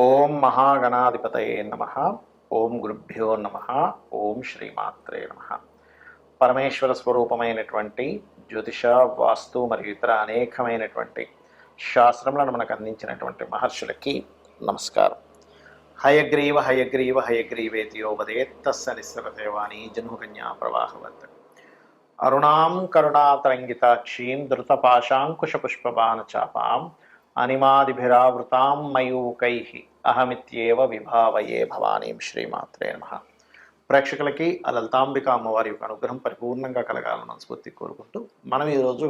ఓం మహాగణాధిపతయే నమ. ఓం గురుభ్యో నమ. ఓం శ్రీమాత్రే నమ. పరమేశ్వర స్వరూపమైనటువంటి జ్యోతిష, వాస్తు మరియు ఇతర అనేకమైనటువంటి శాస్త్రములను మనకు అందించినటువంటి మహర్షులకి నమస్కారం. హయగ్రీవ హయగ్రీవ హయగ్రీవేతియోపదేత్తస్స నిస్సరదేవాణి జన్మకన్యా ప్రవాహవత్. అరుణాం కరుణాతరంగితాక్షీం ధృతపాశాంకుశపుష్పబాణచాపాం అనిమాదిభిరావృతాం మయూకైః అహమిత్యేవ విభావయే భవానీం. శ్రీమాత్రే నమః. ప్రేక్షకులకి ఆ లలితాంబిక అమ్మవారి యొక్క అనుగ్రహం పరిపూర్ణంగా కలగాలని మనస్ఫూర్తి కోరుకుంటూ మనం ఈరోజు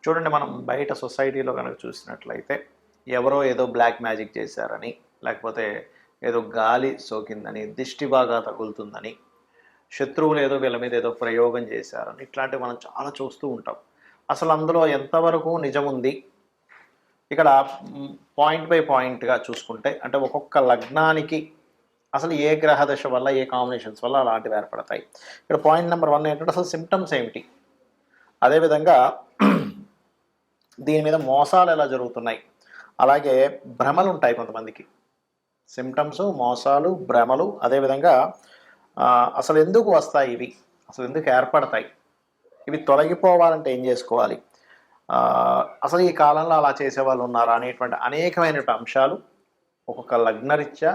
చూడండి, మనం బయట సొసైటీలో కనుక చూసినట్లయితే ఎవరో ఏదో బ్లాక్ మ్యాజిక్ చేశారని, లేకపోతే ఏదో గాలి సోకిందని, దిష్టి బాగా తగులుతుందని, శత్రువులు ఏదో వీళ్ళ మీద ఏదో ప్రయోగం చేశారని, ఇట్లాంటివి మనం చాలా చూస్తూ ఉంటాం. అసలు అందులో ఎంతవరకు నిజం ఉంది? ఇక్కడ పాయింట్ బై పాయింట్గా చూసుకుంటే, అంటే ఒక్కొక్క లగ్నానికి అసలు ఏ గ్రహ దశ వల్ల, ఏ కాంబినేషన్స్ వల్ల అలాంటివి ఏర్పడతాయి. ఇక్కడ పాయింట్ నెంబర్ 1 ఏంటంటే అసలు సిమ్టమ్స్ ఏమిటి, అదేవిధంగా దీని మీద మోసాలు ఎలా జరుగుతున్నాయి, అలాగే భ్రమలు ఉంటాయి కొంతమందికి. సిమ్టమ్స్, మోసాలు, భ్రమలు, అదేవిధంగా అసలు ఎందుకు వస్తాయి ఇవి, అసలు ఎందుకు ఏర్పడతాయి, ఇవి తొలగిపోవాలంటే ఏం చేసుకోవాలి, అసలు ఈ కాలంలో అలా చేసేవాళ్ళు ఉన్నారా అనేటువంటి అనేకమైనటువంటి అంశాలు ఒక్కొక్క లగ్నరీత్యా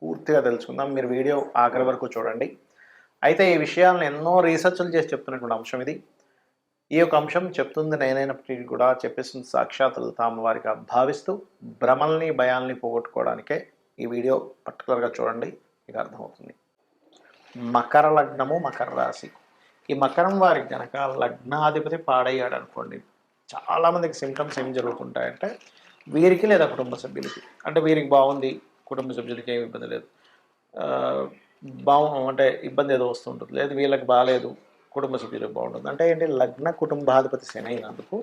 పూర్తిగా తెలుసుకుందాం. మీరు వీడియో ఆఖరి వరకు చూడండి. అయితే ఈ విషయాలను ఎన్నో రీసెర్చ్లు చేసి చెప్తున్నటువంటి అంశం ఇది. ఈ యొక్క అంశం చెప్తుంది నేనైనప్పటికీ కూడా చెప్పేస్తుంది సాక్షాత్ లలితామ్మ వారిగా భావిస్తూ భ్రమల్ని, భయాల్ని పోగొట్టుకోవడానికే ఈ వీడియో పర్టికులర్గా చూడండి, మీకు అర్థమవుతుంది. మకర లగ్నము, మకర రాశి. ఈ మకరం వారికి కనుక లగ్నాధిపతి పాడయ్యాడు అనుకోండి, చాలామందికి సిమ్టమ్స్ ఏం జరుగుతుంటాయంటే వీరికి లేదా కుటుంబ సభ్యులకి, అంటే వీరికి బాగుంది, కుటుంబ సభ్యులకి ఏమి ఇబ్బంది లేదు, అంటే ఇబ్బంది ఏదో వస్తుంటుంది, లేదు వీళ్ళకి బాగాలేదు, కుటుంబ సభ్యులకు బాగుంటుంది. అంటే ఏంటి, లగ్న కుటుంబాధిపతి శని అయినందుకు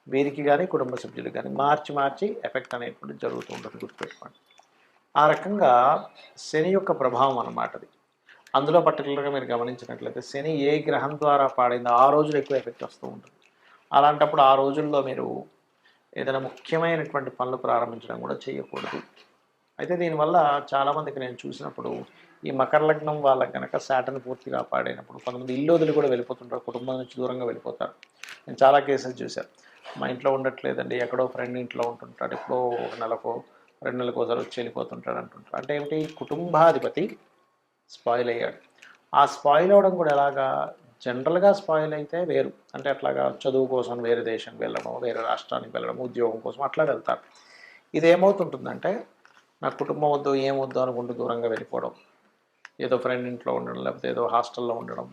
వీరికి కానీ కుటుంబ సభ్యులకు కానీ మార్చి ఎఫెక్ట్ అనేటువంటి జరుగుతూ ఉంటుంది, గుర్తుపెట్టుకోండి. ఆ రకంగా శని యొక్క ప్రభావం అన్నమాట అది. అందులో పర్టికులర్గా మీరు గమనించినట్లయితే శని ఏ గ్రహం ద్వారా పాడైందో ఆ రోజులు ఎక్కువ ఎఫెక్ట్ వస్తూ ఉంటుంది. అలాంటప్పుడు ఆ రోజుల్లో మీరు ఏదైనా ముఖ్యమైనటువంటి పనులు ప్రారంభించడం కూడా చేయకూడదు. అయితే దీనివల్ల చాలామందికి నేను చూసినప్పుడు ఈ మకర లగ్నం వాళ్ళకి కనుక శాటర్న్ పూర్తిగా పాడైనప్పుడు కొంతమంది ఇల్లు వదిలి కూడా వెళ్ళిపోతుంటారు, కుటుంబం నుంచి దూరంగా వెళ్ళిపోతారు. నేను చాలా కేసెస్ చూశాను. మా ఇంట్లో ఉండట్లేదండి, ఎక్కడో ఫ్రెండ్ ఇంట్లో ఉంటుంటాడు, ఎప్పుడో 1 నెలకో 2 నెలలకు ఒకసారి వచ్చి వెళ్ళిపోతుంటాడు అంటుంటారు. అంటే ఏమిటి, కుటుంబాధిపతి స్పాయిల్ అయ్యాడు. ఆ స్పాయిల్ అవ్వడం కూడా ఎలాగా, జనరల్గా స్పాయిల్ అయితే వేరు, అంటే అట్లాగా చదువు కోసం వేరే దేశానికి వెళ్ళడం, వేరే రాష్ట్రానికి వెళ్ళడం, ఉద్యోగం కోసం అట్లా వెళ్తారు. ఇదేమవుతుంటుందంటే నాకు కుటుంబం వద్దు, ఏం వద్దు అనుకుంటూ దూరంగా వెళ్ళిపోవడం, ఏదో ఫ్రెండ్ ఇంట్లో ఉండడం, లేకపోతే ఏదో హాస్టల్లో ఉండడం,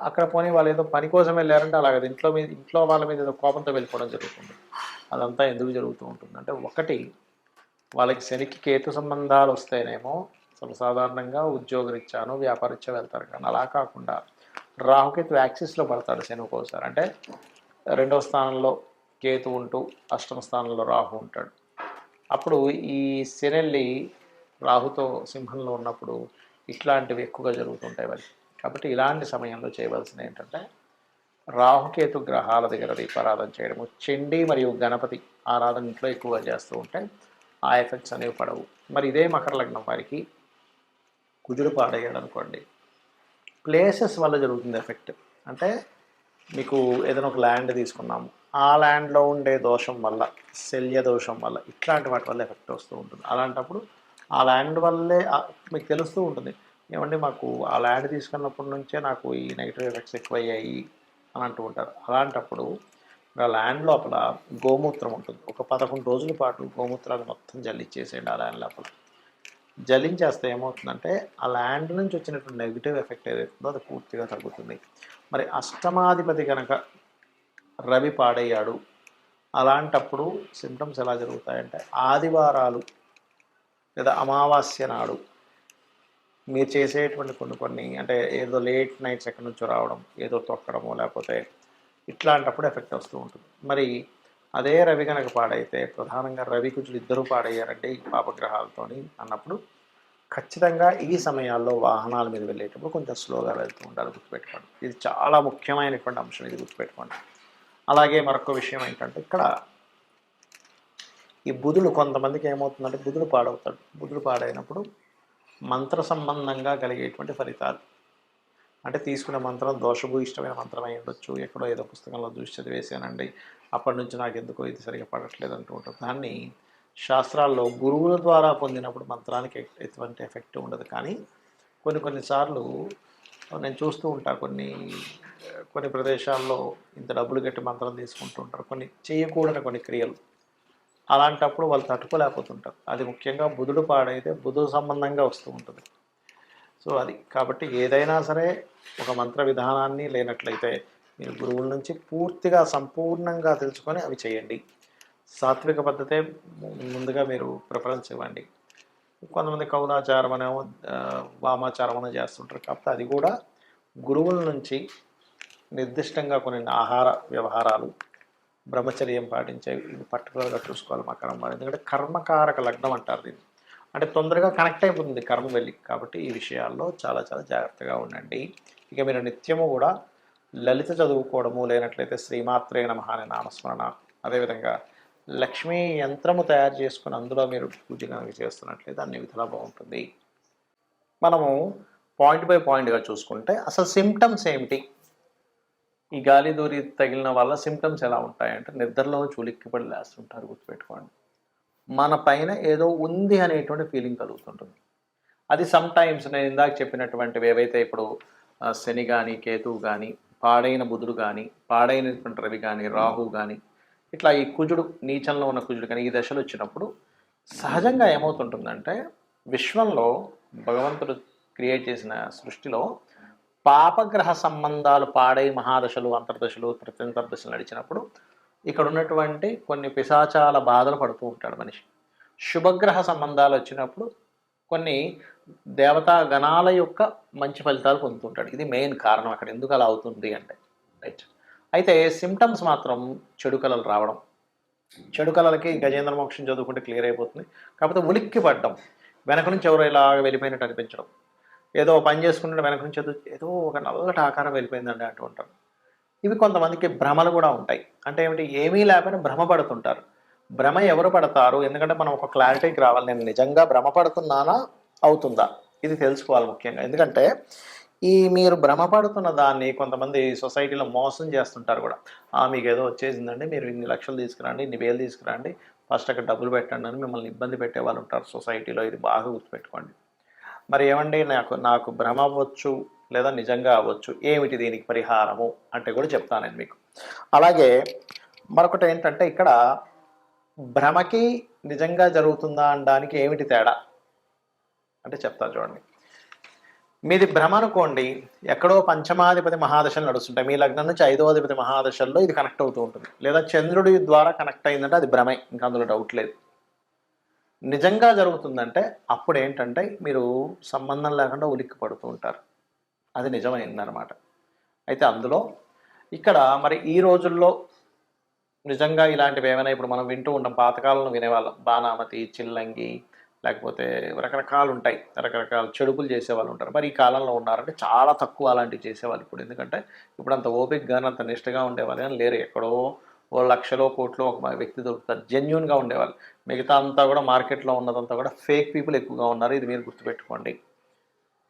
అక్కడ పోనీ వాళ్ళు ఏదో పని కోసం వెళ్ళారంటే అలాగే ఇంట్లో వాళ్ళ మీద ఏదో కోపంతో వెళ్ళిపోవడం జరుగుతుంది. అదంతా ఎందుకు జరుగుతూ ఉంటుంది అంటే, ఒకటి వాళ్ళకి శనికి కేతు సంబంధాలు వస్తేనేమో అసలు సాధారణంగా ఉద్యోగరీత్యాను వ్యాపారరీత్యా వెళ్తారు. కానీ అలా కాకుండా రాహుకేతు యాక్సిస్లో పడతాడు శని ఒక్కోసారి. అంటే 2వ స్థానంలో కేతు ఉంటూ 8వ స్థానంలో రాహు ఉంటాడు. అప్పుడు ఈ శని రాహుతో సింహంలో ఉన్నప్పుడు ఇట్లాంటివి ఎక్కువగా జరుగుతుంటాయి వారికి. కాబట్టి ఇలాంటి సమయంలో చేయవలసింది ఏంటంటే రాహుకేతు గ్రహాల దగ్గర దీపారాధన చేయడము, చండీ మరియు గణపతి ఆరాధన ఇంట్లో ఎక్కువగా చేస్తూ ఉంటే ఆ ఎఫెక్ట్స్ అనేవి పడవు. మరి ఇదే మకర లగ్నం వారికి కుజుడు పాడయ్యాడు అనుకోండి, ప్లేసెస్ వల్ల జరుగుతుంది ఎఫెక్ట్. అంటే మీకు ఏదైనా ఒక ల్యాండ్ తీసుకున్నాము, ఆ ల్యాండ్లో ఉండే దోషం వల్ల, శల్య దోషం వల్ల, ఇట్లాంటి వాటి వల్ల ఎఫెక్ట్ వస్తూ ఉంటుంది. అలాంటప్పుడు ఆ ల్యాండ్ వల్లే మీకు తెలుస్తూ ఉంటుంది, ఏమంటే మాకు ఆ ల్యాండ్ తీసుకున్నప్పటి నుంచే నాకు ఈ నెగిటివ్ ఎఫెక్ట్స్ ఎక్కువయ్యాయి అని అంటూ ఉంటారు. అలాంటప్పుడు ఆ ల్యాండ్ లోపల గోమూత్రం ఉంటుంది, ఒక 11 రోజుల పాటు గోమూత్రాలు మొత్తం జల్లిచ్చేసేయండి. ఆ ల్యాండ్ లోపల జలించేస్తే ఏమవుతుందంటే ఆ ల్యాండ్ నుంచి వచ్చినటువంటి నెగిటివ్ ఎఫెక్ట్ ఏదైతుందో అది పూర్తిగా తగ్గుతుంది. మరి అష్టమాధిపతి కనుక రవి పాడయ్యాడు, అలాంటప్పుడు సిమ్టమ్స్ ఎలా జరుగుతాయంటే ఆదివారాలు లేదా అమావాస్య నాడు మీరు చేసేటువంటి కొన్ని అంటే ఏదో లేట్ నైట్స్ ఎక్కడి నుంచో రావడం, ఏదో తొక్కడమో, లేకపోతే ఇట్లాంటప్పుడు ఎఫెక్ట్ వస్తూ ఉంటుంది. మరి అదే రవి కనుక పాడైతే, ప్రధానంగా రవి కుజులు ఇద్దరూ పాడయ్యారండి పాపగ్రహాలతోని అన్నప్పుడు ఖచ్చితంగా ఈ సమయాల్లో వాహనాల మీద వెళ్ళేటప్పుడు కొంచెం స్లోగా వెళ్తూ ఉండాలి, గుర్తుపెట్టుకోండి. ఇది చాలా ముఖ్యమైనటువంటి అంశం, ఇది గుర్తుపెట్టుకోండి. అలాగే మరొక విషయం ఏంటంటే, ఇక్కడ ఈ బుధుడు కొంతమందికి ఏమవుతుందంటే బుధుడు పాడవుతాడు. బుధుడు పాడైనప్పుడు మంత్ర సంబంధంగా కలిగేటువంటి ఫలితాలు, అంటే తీసుకునే మంత్రం దోషభూయిష్టమైన మంత్రం అయి ఉండొచ్చు, ఎక్కడో ఏదో పుస్తకంలో చూసి చదివేసానండి, అప్పటి నుంచి నాకు ఎందుకో ఇది సరిగా పడట్లేదు అంటూ ఉంటారు. దాన్ని శాస్త్రాల్లో గురువుల ద్వారా పొందినప్పుడు మంత్రానికి ఎటువంటి ఎఫెక్ట్ ఉండదు. కానీ కొన్నిసార్లు నేను చూస్తూ ఉంటాను, కొన్ని ప్రదేశాల్లో ఇంత డబ్బులు కట్టి మంత్రం తీసుకుంటూ ఉంటారు, కొన్ని చేయకూడని కొన్ని క్రియలు. అలాంటప్పుడు వాళ్ళు తట్టుకోలేకపోతుంటారు. అది ముఖ్యంగా బుధుడు పాడైతే బుధుడు సంబంధంగా వస్తూ ఉంటుంది. సో అది కాబట్టి ఏదైనా సరే ఒక మంత్ర విధానాన్ని లేనట్లయితే మీరు గురువుల నుంచి పూర్తిగా సంపూర్ణంగా తెలుసుకొని అవి చేయండి. సాత్విక పద్ధతే ముందుగా మీరు ప్రిఫరెన్స్ ఇవ్వండి. కొంతమంది కౌలాచారం అనేమో వామాచారం అనేది చేస్తుంటారు. కాకపోతే అది కూడా గురువుల నుంచి నిర్దిష్టంగా కొన్ని ఆహార వ్యవహారాలు, బ్రహ్మచర్యం పాటించే ఇది పర్టికులర్గా చూసుకోవాలి మకరం వారు. ఎందుకంటే కర్మకారక లగ్నం అంటారు దీన్ని, అంటే తొందరగా కనెక్ట్ అయిపోతుంది కర్మ వెళ్ళి. కాబట్టి ఈ విషయాల్లో చాలా చాలా జాగ్రత్తగా ఉండండి. ఇక మీరు నిత్యము కూడా లలిత చదువుకోవడము, లేనట్లయితే శ్రీమాత్రే నమః అనే నామస్మరణ, అదేవిధంగా లక్ష్మీ యంత్రము తయారు చేసుకుని అందులో మీరు పూజ కనుక చేస్తున్నట్లయితే అన్ని విధాలా బాగుంటుంది. మనము పాయింట్ బై పాయింట్గా చూసుకుంటే అసలు సిమ్టమ్స్ ఏమిటి, ఈ గాలి దూరి తగిలిన వల్ల సిమ్టమ్స్ ఎలా ఉంటాయంటే నిద్రలో చులిక్కిపడి లేస్తుంటారు. గుర్తుపెట్టుకోండి, మన పైన ఏదో ఉంది అనేటువంటి ఫీలింగ్ కలుగుతుంటుంది. అది సమ్ టైమ్స్ నేను ఇందాక చెప్పినటువంటివి ఏవైతే ఇప్పుడు శని కానీ, కేతువు కానీ, పాడైన బుధుడు కానీ, పాడైనటువంటి రవి కానీ, రాహు కానీ, ఇట్లా ఈ కుజుడు నీచంలో ఉన్న కుజుడు కానీ ఈ దశలు వచ్చినప్పుడు సహజంగా ఏమవుతుంటుందంటే విశ్వంలో భగవంతుడు క్రియేట్ చేసిన సృష్టిలో పాపగ్రహ సంబంధాలు పాడై మహాదశలు, అంతర్దశలు, ప్రత్యంతర్దశలు నడిచినప్పుడు ఇక్కడ ఉన్నటువంటి కొన్ని పిశాచాల బాధలు పడుతూ ఉంటాడు మనిషి. శుభగ్రహ సంబంధాలు వచ్చినప్పుడు కొన్ని దేవతా గణాల యొక్క మంచి ఫలితాలు పొందుతుంటాడు. ఇది మెయిన్ కారణం అక్కడ ఎందుకు అలా అవుతుంది అంటే. రైట్. అయితే సిమ్టమ్స్ మాత్రం చెడు కళలు రావడం, చెడు కళలకి గజేంద్ర మోక్షం చదువుకుంటే క్లియర్ అయిపోతుంది. కాకపోతే ఉలిక్కి పడ్డం, వెనక నుంచి ఎవరో ఇలా వెళ్ళిపోయినట్టు అనిపించడం, ఏదో పని చేసుకుంటే వెనక నుంచి ఏదో ఒక నల్లటి ఆకారం వెళ్ళిపోయిందండి అంటూ ఉంటారు. ఇవి కొంతమందికి భ్రమలు కూడా ఉంటాయి. అంటే ఏమిటి, ఏమీ లేకపోయినా భ్రమ పడుతుంటారు. భ్రమ ఎవరు పడతారు, ఎందుకంటే మనం ఒక క్లారిటీకి రావాలి, నేను నిజంగా భ్రమ పడుతున్నానా అవుతుందా ఇది తెలుసుకోవాలి ముఖ్యంగా. ఎందుకంటే ఈ మీరు భ్రమపడుతున్న దాన్ని కొంతమంది సొసైటీలో మోసం చేస్తుంటారు కూడా. మీకు ఏదో వచ్చేసిందండి, మీరు ఇన్ని లక్షలు తీసుకురండి, ఇన్ని వేలు తీసుకురండి, ఫస్ట్ అక్కడ డబ్బులు పెట్టండి అని మిమ్మల్ని ఇబ్బంది పెట్టే వాళ్ళు ఉంటారు సొసైటీలో. ఇది బాగా గుర్తుపెట్టుకోండి. మరి ఏమండి, నాకు భ్రమ అవ్వచ్చు లేదా నిజంగా అవ్వచ్చు, ఏమిటి దీనికి పరిహారము అంటే కూడా చెప్తాను నేను మీకు. అలాగే మరొకటి ఏంటంటే ఇక్కడ భ్రమకి నిజంగా జరుగుతుందా అనడానికి ఏమిటి తేడా అంటే చెప్తాను చూడండి. మీది భ్రమ అనుకోండి, ఎక్కడో పంచమాధిపతి మహాదశలు నడుస్తుంటాయి, మీ లగ్నం నుంచి 5వ అధిపతి మహాదశల్లో ఇది కనెక్ట్ అవుతూ ఉంటుంది, లేదా చంద్రుడి ద్వారా కనెక్ట్ అయిందంటే అది భ్రమే, ఇంకా అందులో డౌట్ లేదు. నిజంగా జరుగుతుందంటే అప్పుడు ఏంటంటే మీరు సంబంధం లేకుండా ఉలిక్కి పడుతూ ఉంటారు, అది నిజమైందనమాట. అయితే అందులో ఇక్కడ మరి ఈ రోజుల్లో నిజంగా ఇలాంటివి ఏమైనా ఇప్పుడు మనం వింటూ ఉంటాం, పాతకాలంలో వినేవాళ్ళం, బాణామతి, చిల్లంగి, లేకపోతే రకరకాలు ఉంటాయి, రకరకాల చెడుపులు చేసేవాళ్ళు ఉంటారు. మరి ఈ కాలంలో ఉన్నారంటే చాలా తక్కువ అలాంటివి చేసేవాళ్ళు ఇప్పుడు. ఎందుకంటే ఇప్పుడు అంత ఓపిక కానీ అంత నిష్టగా ఉండేవాళ్ళు కానీ లేరు. ఎక్కడో ఓ లక్షలో కోట్లో ఒక వ్యక్తి దొరుకుతారు జెన్యూన్గా ఉండేవాళ్ళు. మిగతా అంతా కూడా మార్కెట్లో ఉన్నదంతా కూడా ఫేక్ పీపుల్ ఎక్కువగా ఉన్నారు, ఇది మీరు గుర్తుపెట్టుకోండి.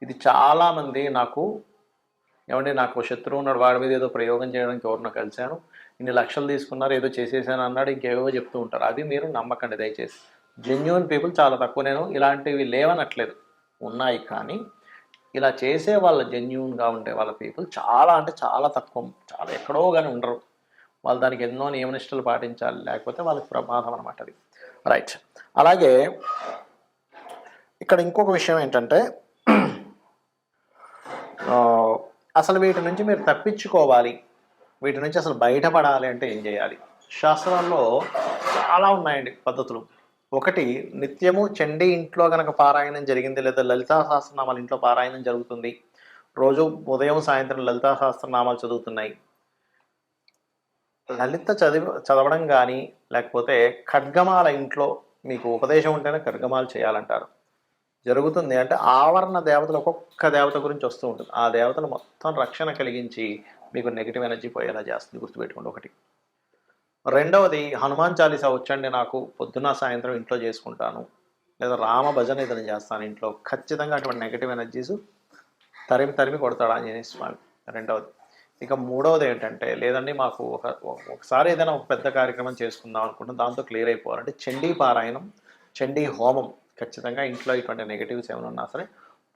ఇది చాలామంది నాకు శత్రువు ఉన్నాడు, వాడి మీద ఏదో ప్రయోగం చేయడానికి ఎవరినో కలిశాను, ఇన్ని లక్షలు తీసుకున్నారు, ఏదో చేసేసాను అన్నాడు, ఇంకేవో చెప్తూ ఉంటారు. అది మీరు నమ్మకండి దయచేసి. జెన్యూన్ పీపుల్ చాలా తక్కువ. నేను ఇలాంటివి లేవనట్లేదు, ఉన్నాయి, కానీ ఇలా చేసే వాళ్ళ జెన్యూన్గా ఉండే వాళ్ళ పీపుల్ చాలా అంటే చాలా తక్కువ, చాలా ఎక్కడో కానీ ఉండరు. వాళ్ళు దానికి ఎన్నో నియమనిష్టలు పాటించాలి, లేకపోతే వాళ్ళకి ప్రమాదం అనమాట అది. రైట్. అలాగే ఇక్కడ ఇంకొక విషయం ఏంటంటే అసలు వీటి నుంచి మీరు తప్పించుకోవాలి, వీటి నుంచి అసలు బయటపడాలి అంటే ఏం చేయాలి? శాస్త్రాల్లో చాలా ఉన్నాయండి పద్ధతులు. ఒకటి, నిత్యము చండీ ఇంట్లో కనుక పారాయణం జరిగింది, లేదా లలితా సహస్రనామాలు ఇంట్లో పారాయణం జరుగుతుంది, రోజు ఉదయం సాయంత్రం లలితా సహస్రనామాలు చదువుతున్నాయి, లలిత చదవడం కానీ, లేకపోతే ఖడ్గమాల ఇంట్లో మీకు ఉపదేశం ఉంటేనే ఖడ్గమాలు చేయాలంటారు, జరుగుతుంది అంటే ఆవరణ దేవతలు ఒక్కొక్క దేవత గురించి వస్తూ ఉంటుంది. ఆ దేవతలు మొత్తం రక్షణ కలిగించి మీకు నెగిటివ్ ఎనర్జీ పోయేలా చేస్తుంది, గుర్తుపెట్టుకోండి. ఒకటి. రెండవది హనుమాన్ చాలీసా వచ్చండి నాకు, పొద్దున సాయంత్రం ఇంట్లో చేసుకుంటాను, లేదా రామ భజన ఏదైనా చేస్తాను ఇంట్లో, ఖచ్చితంగా అటువంటి నెగటివ్ ఎనర్జీస్ తరిమి తరిమి కొడతాడు ఆంజనేయ స్వామి. రెండవది. ఇక మూడవది ఏంటంటే, లేదండి మాకు ఒకసారి ఏదైనా ఒక పెద్ద కార్యక్రమం చేసుకుందాం అనుకుంటాం, దాంతో క్లియర్ అయిపోవాలంటే చండీ పారాయణం, చండీ హోమం ఖచ్చితంగా ఇంట్లో ఇటువంటి నెగటివ్స్ ఏమైనా ఉన్నా సరే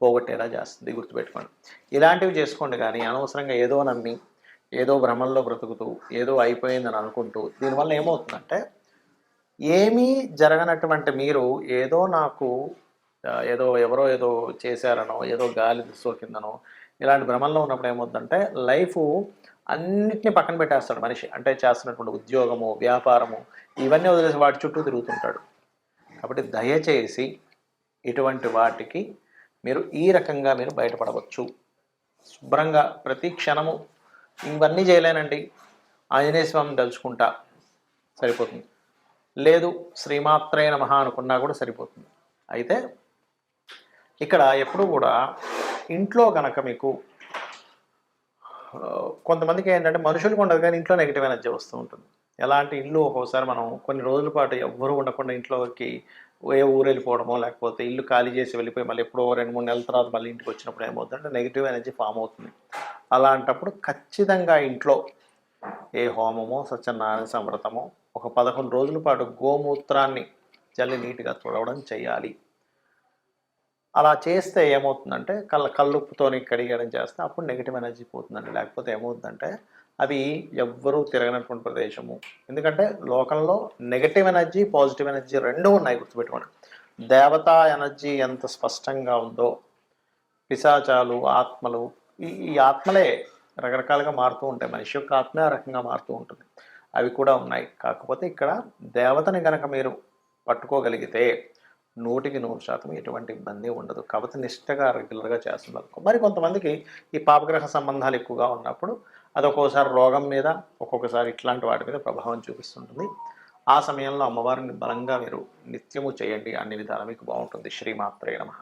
పోగొట్టేలా చేస్తుంది, గుర్తుపెట్టుకోండి. ఇలాంటివి చేసుకోండి, కానీ అనవసరంగా ఏదో నమ్మి ఏదో భ్రమంలో బ్రతుకుతూ ఏదో అయిపోయిందని అనుకుంటూ దీనివల్ల ఏమవుతుందంటే, ఏమీ జరగనటువంటి మీరు ఏదో నాకు ఏదో ఎవరో ఏదో చేశారనో, ఏదో గాలి సోకిందనో, ఇలాంటి భ్రమంలో ఉన్నప్పుడు ఏమవుతుందంటే లైఫ్ అన్నిటిని పక్కన పెట్టేస్తాడు మనిషి. అంటే చేస్తున్నటువంటి ఉద్యోగము, వ్యాపారము ఇవన్నీ వదిలేసి వాటి చుట్టూ తిరుగుతుంటాడు. కాబట్టి దయచేసి ఇటువంటి వాటికి మీరు ఈ రకంగా మీరు బయటపడవచ్చు. శుభ్రంగా ప్రతి క్షణము ఇవన్నీ చేయలేనండి, ఆంజనేయ స్వామిని తలుచుకుంటా సరిపోతుంది, లేదు శ్రీమాత్రే నమః అనుకున్నా కూడా సరిపోతుంది. అయితే ఇక్కడ ఎప్పుడు కూడా ఇంట్లో కనుక మీకు కొంతమందికి ఏంటంటే మనుషులకు ఉండదు కానీ ఇంట్లో నెగిటివ్ ఎనర్జీ వస్తూ ఉంటుంది. ఎలాంటి ఇల్లు ఒక్కోసారి మనం కొన్ని రోజుల పాటు ఎవ్వరూ ఉండకుండా ఇంట్లోకి ఏ ఊరు వెళ్ళిపోవడమో, లేకపోతే ఇల్లు ఖాళీ చేసి వెళ్ళిపోయి మళ్ళీ ఎప్పుడో 2-3 నెలల తర్వాత మళ్ళీ ఇంటికి వచ్చినప్పుడు ఏమవుతుందంటే నెగిటివ్ ఎనర్జీ ఫామ్ అవుతుంది. అలాంటప్పుడు ఖచ్చితంగా ఇంట్లో ఏ హోమమో, సత్యనారాయణ సంవ్రతమో ఒక 11 రోజుల పాటు గోమూత్రాన్ని చల్లి నీట్గా తుడవడం చేయాలి. అలా చేస్తే ఏమవుతుందంటే కల్లుప్పుతోని కడిగడం చేస్తే అప్పుడు నెగిటివ్ ఎనర్జీ పోతుందండి. లేకపోతే ఏమవుతుందంటే అవి ఎవ్వరూ తిరగనటువంటి ప్రదేశము. ఎందుకంటే లోకంలో నెగటివ్ ఎనర్జీ, పాజిటివ్ ఎనర్జీ రెండూ ఉన్నాయి, గుర్తుపెట్టుకోండి. దేవతా ఎనర్జీ ఎంత స్పష్టంగా ఉందో పిశాచాలు, ఆత్మలు ఈ ఆత్మలే రకరకాలుగా మారుతూ ఉంటాయి. మనిషి యొక్క ఆత్మే ఆ రకంగా మారుతూ ఉంటుంది. అవి కూడా ఉన్నాయి. కాకపోతే ఇక్కడ దేవతని కనుక మీరు పట్టుకోగలిగితే 100% ఎటువంటి ఇబ్బంది ఉండదు. కాబట్టి నిష్టగా రెగ్యులర్గా చేస్తున్నారు. మరి కొంతమందికి ఈ పాపగ్రహ సంబంధాలు ఎక్కువగా ఉన్నప్పుడు అది ఒక్కోసారి రోగం మీద, ఒక్కొక్కసారి ఇట్లాంటి వాటి మీద ప్రభావం చూపిస్తుంటుంది. ఆ సమయంలో అమ్మవారిని బలంగా మీరు నిత్యము చేయండి, అన్ని విధాలు మీకు బాగుంటుంది. శ్రీమాత్రే నమః.